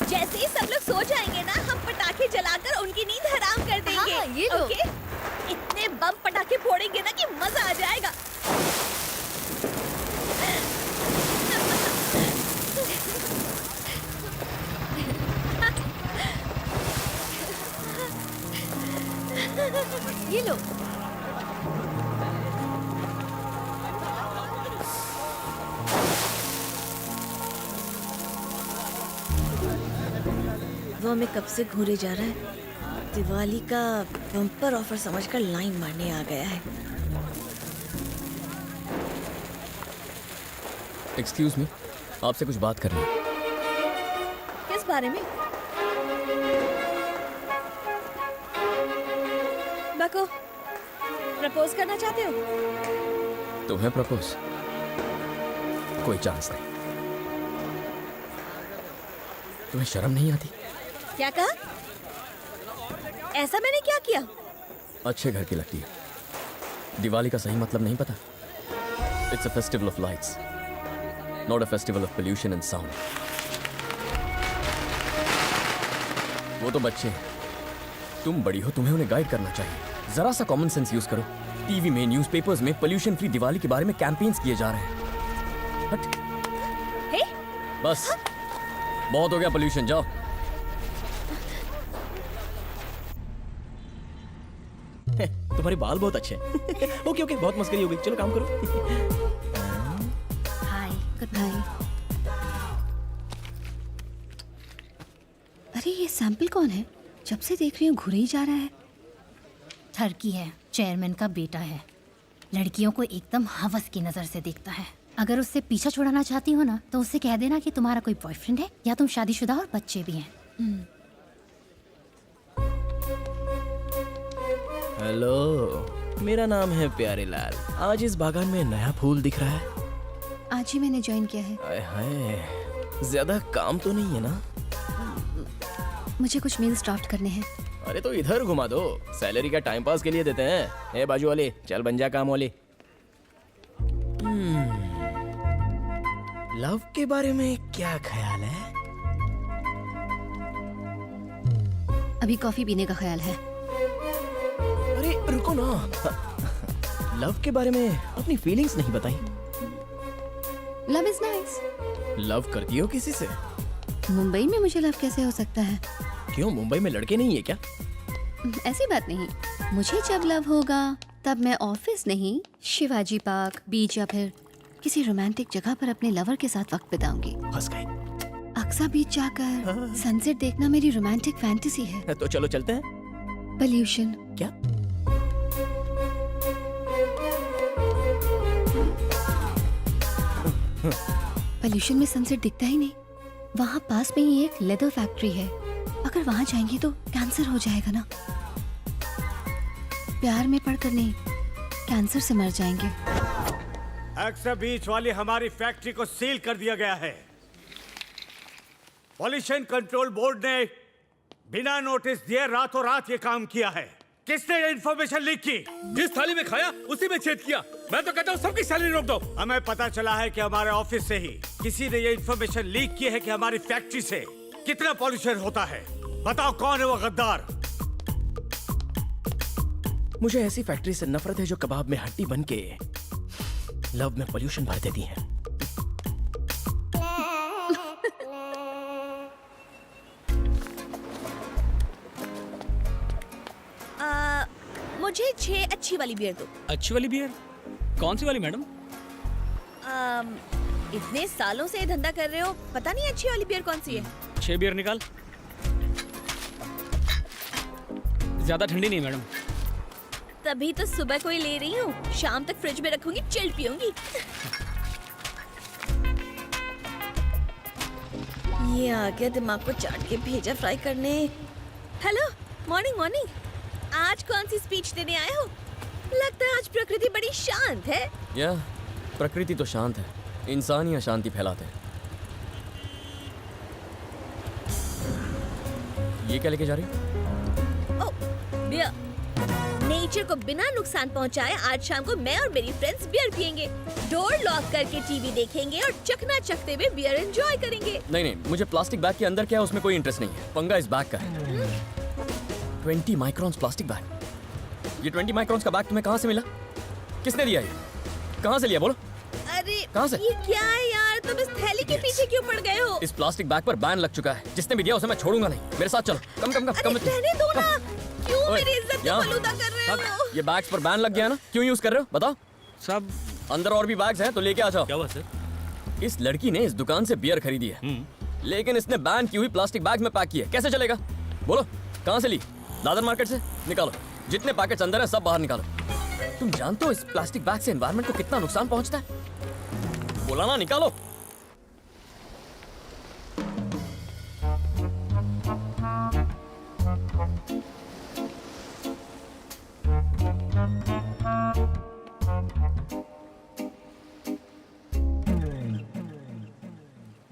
जैसे ही सब लोग सो जाएंगे ना, हम पटाखे जलाकर उनकी नींद हराम कर देंगे। हाँ, ये लो। ओके? इतने बम पटाखे फोड़ेंगे ना कि मजा आ जाएगा। ये लो। वो हमें कब से घूरे जा रहा है। दिवाली का बम्पर ऑफर समझकर लाइन मारने आ गया है। एक्सक्यूज मी, आपसे कुछ बात करनी है। किस बारे में? बको, प्रपोज करना चाहते हो? तुम्हें प्रपोज? कोई चांस नहीं। तुम्हें शर्म नहीं आती? क्या कहा? ऐसा मैंने क्या किया? अच्छे घर की लगती है। दिवाली का सही मतलब नहीं पता। It's a festival of lights, not a festival of pollution and sound. वो तो बच्चे हैं, तुम बड़ी हो, तुम्हें उन्हें गाइड करना चाहिए। जरा सा कॉमन सेंस यूज करो। टीवी में, न्यूज़पेपर्स में पोल्यूशन फ्री दिवाली के बारे में कैंपेन्स किए जा रहे हैं। हट। हे? बस बहुत हो गया पोल्यूशन, जाओ। तुम्हारे बाल बहुत अच्छे हैं। ओके ओके, बहुत मस्करी हो गई, चलो काम करो। हाय, गुड नाइट। अरे ये सैंपल कौन है? जब से देख रही हूँ घुरे ही जा रहा है। ठरकी है, चेयरमैन का बेटा है। लड़कियों को एकदम हवस की नजर से देखता है। अगर उससे पीछा छुड़ाना चाहती हो ना, तो उससे कह देना कि तुम्हारा कोई बॉयफ्रेंड है या तुम शादीशुदा और बच्चे भी हैं। हेलो, मेरा नाम है प्यारे लाल। आज इस बागान में नया फूल दिख रहा है। आज ही मैंने ज्वाइन किया है। आय हाय, ज्यादा काम तो नहीं है ना? मुझे कुछ मील्स ड्राफ्ट करने हैं। अरे तो इधर घुमा दो, सैलरी का टाइम पास के लिए देते हैं। ए बाजू वाले, चल बन जा काम वाले। लव के बारे में क्या ख्याल है? अभी कॉफी पीने का ख्याल है। अरे रुको ना, लव के बारे में अपनी फीलिंग्स नहीं बताई। Love is nice. लव करती हो किसी से? मुंबई में मुझे लव कैसे हो सकता है? क्यों, मुंबई में लड़के नहीं है क्या? ऐसी बात नहीं। मुझे जब लव होगा तब मैं ऑफिस नहीं, शिवाजी पार्क, बीच या फिर किसी रोमांटिक जगह पर अपने लवर के साथ वक्त बिताऊंगी। फंस गए। अक्सा बीच जाकर सनसेट देखना मेरी रोमांटिक फैंटेसी है। तो चलो चलते हैं। पोल्यूशन। क्या? पोल्यूशन में सनसेट दिखता ही नहीं। वहाँ पास में ही एक लेदर फैक्ट्री है। अगर वहाँ जाएंगे तो कैंसर हो जाएगा ना। प्यार में पड़कर नहीं, कैंसर से मर जाएंगे। अक्सा बीच वाली हमारी फैक्ट्री को सील कर दिया गया है। पॉल्यूशन कंट्रोल बोर्ड ने बिना नोटिस दिए रातों रात ये काम किया है। किसने ये इन्फॉर्मेशन लीक की? जिस थाली में खाया उसी में छेद किया। मैं तो कहता हूँ सबकी सैलरी रोक दो। हमें पता चला है कि हमारे ऑफिस से ही किसी ने ये इन्फॉर्मेशन लीक की है कि हमारी फैक्ट्री से कितना पॉल्यूशन होता है। बताओ कौन है वो गद्दार? मुझे ऐसी फैक्ट्री से नफरत है जो कबाब में हड्डी बन के लव में पोल्यूशन भर देती है। मुझे 6 अच्छी वाली बियर दो। अच्छी वाली बियर? कौन सी वाली मैडम? इतने सालों से ये धंधा कर रहे हो, पता नहीं अच्छी वाली बियर कौन सी है? 6 बियर निकाल। ज्यादा ठंडी नहीं मैडम। तभी तो सुबह को ही ले रही हूँ, शाम तक फ्रिज में रखूंगी, चिल्ड पीऊंगी। ये आ गया दिमाग को चाट के भेजा फ्राई करने। Hello, morning morning. आज कौन सी स्पीच देने आए हो? लगता है आज प्रकृति बड़ी शांत है। या प्रकृति तो शांत है, इंसान ही अशांति फैलाते हैं। ये क्या लेके जा रही हो? बियर। नेचर को बिना नुकसान पहुंचाए आज शाम को मैं और मेरी फ्रेंड्स बियर पियेंगे, डोर लॉक करके टीवी देखेंगे और चकना चकते हुए बियर एंजॉय करेंगे। नहीं नहीं, मुझे प्लास्टिक बैग के अंदर क्या है उसमें कोई इंटरेस्ट नहीं है। पंगा इस बैग का है। 20 माइक्रॉन्स प्लास्टिक बैग। ये 20 माइक्रॉन्स का बैग तुम्हें कहाँ से मिला? किसने दिया? ये कहाँ से लिया बोलो? अरे कहाँ से? ये क्या है यार, तुम इस थैली के पीछे क्यों पड़ गए हो? इस प्लास्टिक बैग पर बैन लग चुका है। जिसने भी दिया उसे मैं छोड़ूंगा नहीं। मेरे साथ चलो। कम अरे रहने दो ना, क्यों ओए, मेरी इज्जत को यहाँ। बलूदा कर रहे हो? ये बैग्स पर बैन लग गया ना, क्यों यूज कर रहे हो बताओ? सब अंदर और भी बैग्स हैं तो लेके आ जाओ। क्या हुआ सर? इस लड़की ने इस दुकान से बियर खरीदी है, लेकिन इसने बैन की हुई प्लास्टिक बैग में पैक की है। कैसे चलेगा बोलो? कहाँ से ली? दादर मार्केट से। निकालो जितने पैकेट्स अंदर है सब बाहर निकालो। तुम जानते हो इस प्लास्टिक बैग से एनवायरनमेंट को कितना नुकसान पहुंचता है? बोला ना, निकालो।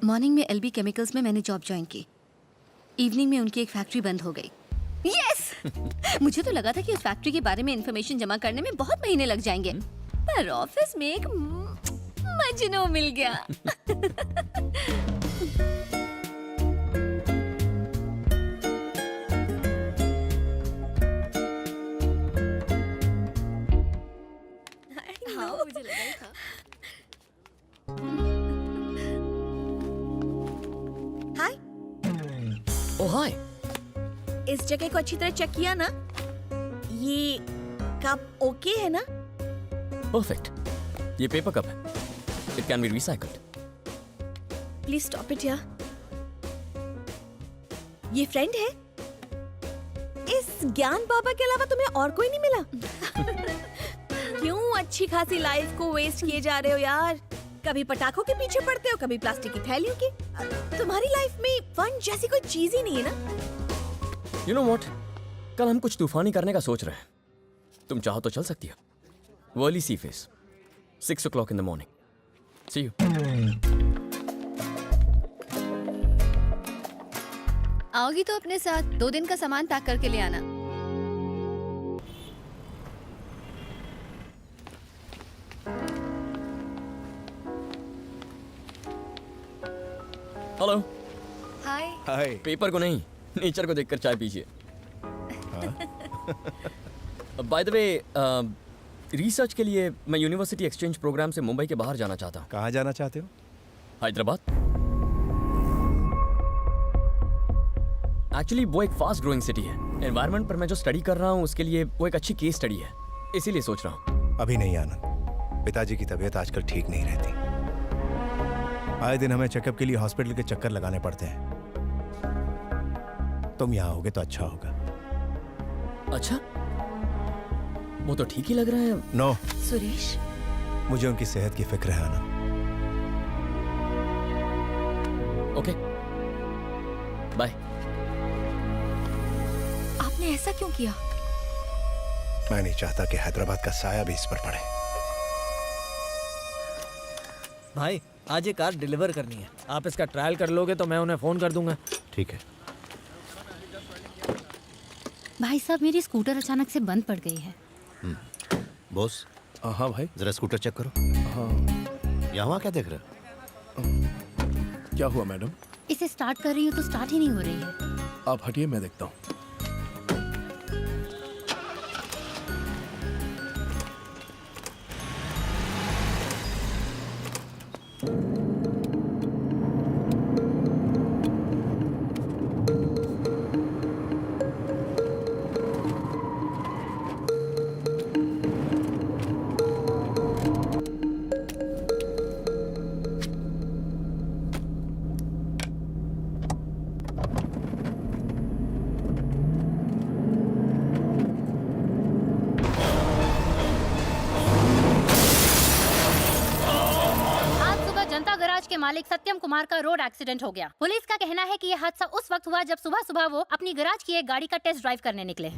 मॉर्निंग में एलबी केमिकल्स में मैंने जॉब ज्वाइन की। इवनिंग में उनकी एक फैक्ट्री बंद हो गई। यस मुझे तो लगा था कि उस फैक्ट्री के बारे में इंफॉर्मेशन जमा करने में बहुत महीने लग जाएंगे, पर ऑफिस में एक मजनू मिल गया। हाँ, मुझे लगा ही था। हाय, ओ हाय। इस जगह को अच्छी तरह चेक किया ना? ये कप ओके है ना? परफेक्ट। ये पेपर कप है। It can be recycled. Please stop it यार। ये फ्रेंड है? इस ज्ञान बाबा के अलावा तुम्हें और कोई नहीं मिला? क्यों अच्छी खासी लाइफ को वेस्ट किए जा रहे हो यार? कभी पटाखों के पीछे पड़ते हो, कभी प्लास्टिक की थैलियों की। तुम्हारी लाइफ में फन जैसी कोई चीज ही नहीं है ना? यू नो व्हाट, कल हम कुछ तूफानी करने का सोच रहे हैं। तुम चाहो तो चल सकती हो। वर्ली सी face, 6 o'clock in the morning. See you. आओगी तो अपने साथ 2 दिन का सामान पैक करके ले आना। हेलो। हाय। हाय। पेपर को नहीं, नेचर को देखकर चाय पीजिए। बाय द वे, रिसर्च के लिए मैं यूनिवर्सिटी एक्सचेंज प्रोग्राम से मुंबई के बाहर जाना चाहता हूँ। कहाँ जाना चाहते हो? हैदराबाद। एक्चुअली वो एक फास्ट ग्रोइंग सिटी है। एनवायरनमेंट पर मैं जो स्टडी कर रहा हूँ उसके लिए वो एक अच्छी केस स्टडी है, इसीलिए सोच रहा हूँ। अभी नहीं आनंद, पिताजी की तबीयत आजकल ठीक नहीं रहती। आए दिन हमें चेकअप के लिए हॉस्पिटल के चक्कर लगाने पड़ते हैं। तुम यहाँ होगे तो अच्छा होगा। अच्छा, वो तो ठीक ही लग रहा है। नो, सुरेश, मुझे उनकी सेहत की फिक्र है आनंद। Okay, bye. आपने ऐसा क्यों किया? मैं नहीं चाहता कि हैदराबाद का साया भी इस पर पड़े। भाई आज ये कार डिलीवर करनी है, आप इसका ट्रायल कर लोगे तो मैं उन्हें फोन कर दूंगा। ठीक है। भाई साहब मेरी स्कूटर अचानक से बंद पड़ गई है। बॉस, हाँ भाई। जरा स्कूटर चेक करो। हाँ। यहाँ क्या देख रहे हो? क्या हुआ मैडम? इसे स्टार्ट कर रही हूँ तो स्टार्ट ही नहीं हो रही है। आप हटिए, मैं देखता हूँ। के मालिक सत्यम कुमार का रोड एक्सीडेंट हो गया। पुलिस का कहना है कि यह हादसा उस वक्त हुआ जब सुबह सुबह वो अपनी गैराज की एक गाड़ी का टेस्ट ड्राइव करने निकले।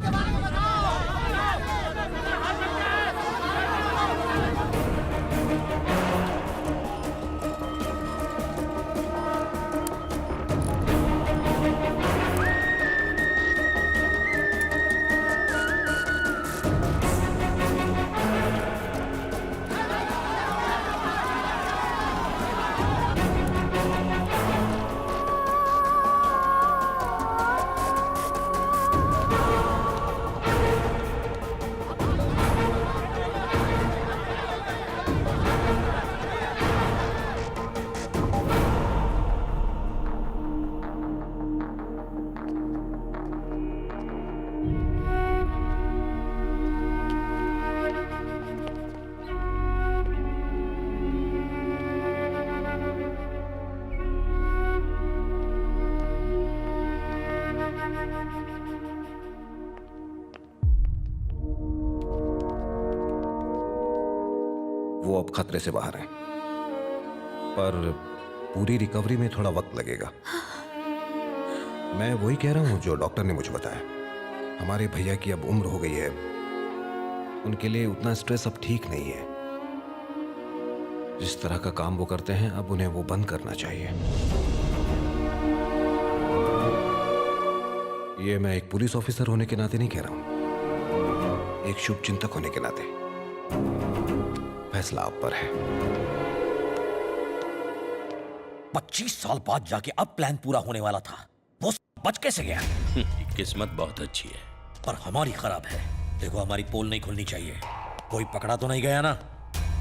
वो अब खतरे से बाहर हैं, पर पूरी रिकवरी में थोड़ा वक्त लगेगा। मैं वही कह रहा हूँ जो डॉक्टर ने मुझे बताया। हमारे भैया की अब उम्र हो गई है, उनके लिए उतना स्ट्रेस अब ठीक नहीं है। जिस तरह का काम वो करते हैं अब उन्हें वो बंद करना चाहिए। ये मैं एक पुलिस ऑफिसर होने के नाते नहीं कह रहा हूं, एक शुभ चिंतक होने के नाते। फैसला आप पर है। 25 साल बाद जाके अब प्लान पूरा होने वाला था, वो बच कैसे गया? किस्मत बहुत अच्छी है, पर हमारी खराब है। देखो, हमारी पोल नहीं खुलनी चाहिए। कोई पकड़ा तो नहीं गया ना?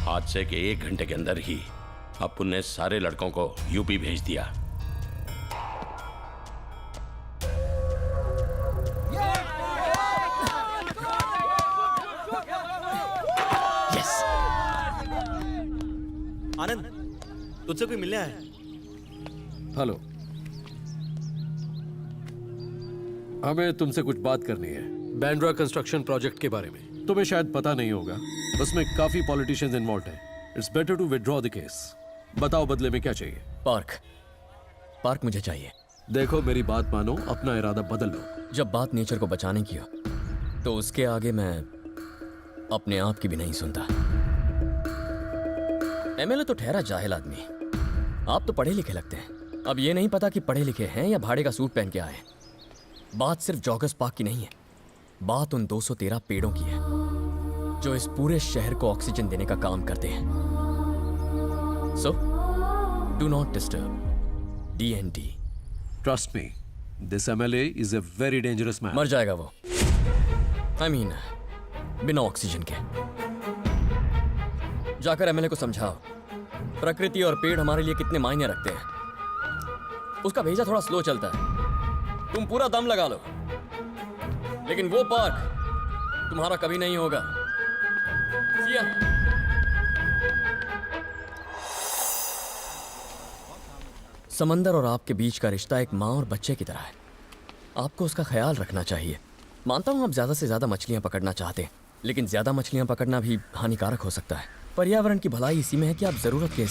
हादसे के 1 घंटे के अंदर ही अपुन ने सारे लड़कों को यूपी भेज दिया। आनंद, तुझसे कोई मिलने आया है? हेलो, हमें तुमसे कुछ बात करनी है बैंड्रा कंस्ट्रक्शन प्रोजेक्ट के बारे में। तुम्हें शायद पता नहीं होगा, उसमें काफी पॉलिटिशियंस इन्वॉल्व हैं। It's better to withdraw the case. बताओ बदले में क्या चाहिए? पार्क मुझे चाहिए। देखो, मेरी बात मानो, अपना इरादा बदल लो। जब बात नेचर को बचाने की हो तो उसके आगे मैं अपने आप की भी नहीं सुनता। एमएलए तो ठहरा जाहिल आदमी, आप तो पढ़े लिखे लगते हैं। अब ये नहीं पता कि पढ़े लिखे हैं या भाड़े का सूट पहन के आए। बात सिर्फ जॉगर्स पार्क की नहीं है, बात उन 213 पेड़ों की है जो इस पूरे शहर को ऑक्सीजन देने का काम करते हैं। So do not disturb DND। Trust me, this MLA is a very dangerous man. मर जाएगा वो, I mean, बिना ऑक्सीजन के। जाकर एमएलए को समझाओ प्रकृति और पेड़ हमारे लिए कितने मायने रखते हैं। उसका भेजा थोड़ा स्लो चलता है, तुम पूरा दम लगा लो, लेकिन वो पार्क तुम्हारा कभी नहीं होगा। See ya। समंदर और आपके बीच का रिश्ता एक माँ और बच्चे की तरह है। आपको उसका ख्याल रखना चाहिए। मानता हूं आप ज्यादा से ज्यादा मछलियां पकड़ना चाहते हैं, लेकिन ज्यादा मछलियां पकड़ना भी हानिकारक हो सकता है। पर्यावरण की भलाई इसी में है कि आप जरूरत के